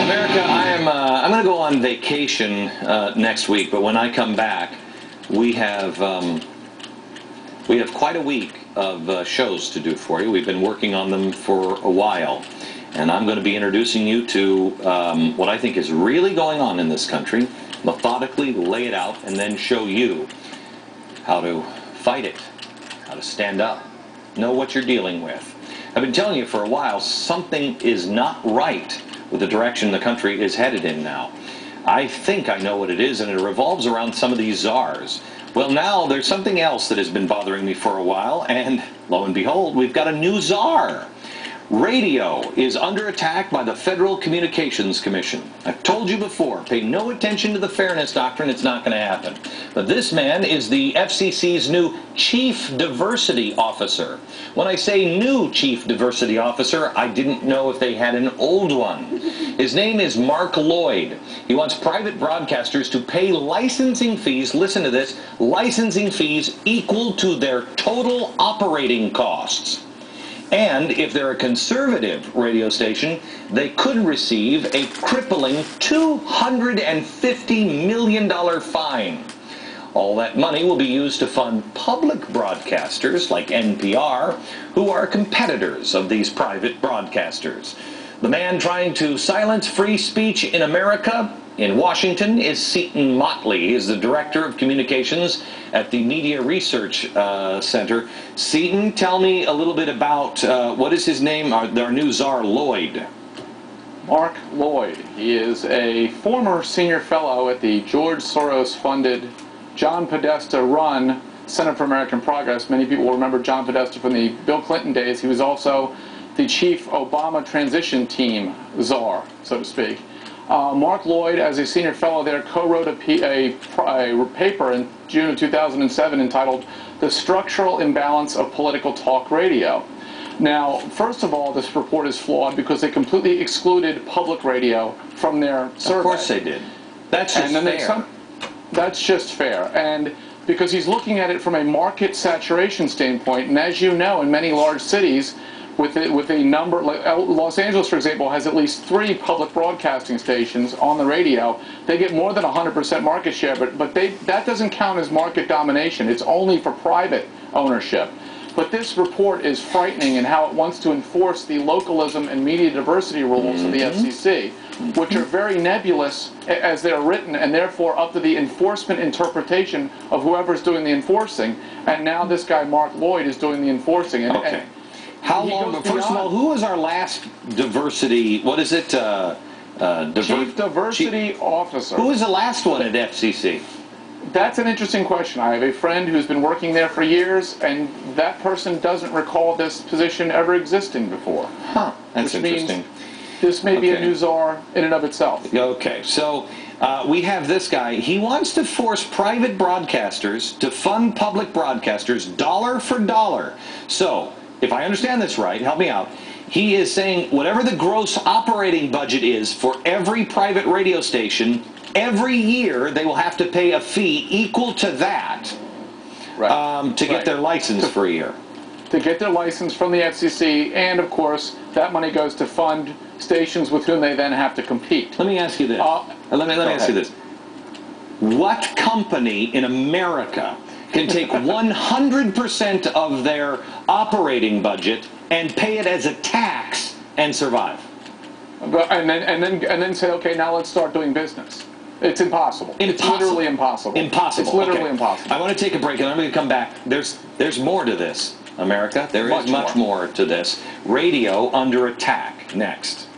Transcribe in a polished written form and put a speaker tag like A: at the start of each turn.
A: America, I'm going to go on vacation next week, but when I come back, we have quite a week of shows to do for you. We've been working on them for a while, and I'm going to be introducing you to what I think is really going on in this country, methodically lay it out, and then show you how to fight it, how to stand up, know what you're dealing with. I've been telling you for a while, something is not right with the direction the country is headed in now. I think I know what it is, and it revolves around some of these czars. Well, now there's something else that has been bothering me for a while, and lo and behold, we've got a new czar. Radio is under attack by the Federal Communications Commission. I've told you before, pay no attention to the fairness doctrine, it's not going to happen. But this man is the FCC's new Chief Diversity Officer. When I say new Chief Diversity Officer, I didn't know if they had an old one. His name is Mark Lloyd. He wants private broadcasters to pay licensing fees, listen to this, licensing fees equal to their total operating costs. And if they're a conservative radio station, they could receive a crippling $250 million fine. All that money will be used to fund public broadcasters like NPR, who are competitors of these private broadcasters. The man trying to silence free speech in America, in Washington, is Seton Motley. He is the Director of Communications at the Media Research Center. Seton, tell me a little bit about, what is his name, our new czar, Lloyd?
B: Mark Lloyd. He is a former senior fellow at the George Soros-funded, John Podesta-run Center for American Progress. Many people will remember John Podesta from the Bill Clinton days. He was also the chief Obama transition team czar, so to speak. Mark Lloyd, as a senior fellow there, co-wrote a paper in June of 2007 entitled "The Structural Imbalance of Political Talk Radio." Now, first of all, this report is flawed because they completely excluded public radio from their survey.
A: Of course they did. That's just fair.
B: That's just fair. And because he's looking at it from a market saturation standpoint, and as you know, in many large cities, with a number, like Los Angeles, for example, has at least 3 public broadcasting stations on the radio. They get more than 100% market share, but that doesn't count as market domination. It's only for private ownership. But this report is frightening in how it wants to enforce the localism and media diversity rules of the FCC, which are very nebulous as they're written, and therefore up to the enforcement interpretation of whoever's doing the enforcing. And now this guy, Mark Lloyd, is doing the enforcing.
A: Okay. How long? First of all, who was our last diversity? What is it?
B: Chief Diversity Officer.
A: Who was the last one at FCC?
B: That's an interesting question. I have a friend who's been working there for years, and that person doesn't recall this position ever existing before.
A: Huh. That's interesting.
B: Means this may be a new czar in and of itself.
A: Okay, so we have this guy. He wants to force private broadcasters to fund public broadcasters dollar for dollar. So, if I understand this right, help me out, he is saying whatever the gross operating budget is for every private radio station, every year they will have to pay a fee equal to that to get their license for a year.
B: To get their license from the FCC, and of course, that money goes to fund stations with whom they then have to compete.
A: Let me ask you this. Let me ask you this. What company in America can take 100% of their operating budget and pay it as a tax and survive?
B: And then say, okay, now let's start doing business. It's impossible. It's literally impossible.
A: Impossible.
B: It's literally impossible.
A: I want to take a break, and I'm going to come back. There's more to this, America. There is much more to this. Radio under attack. Next.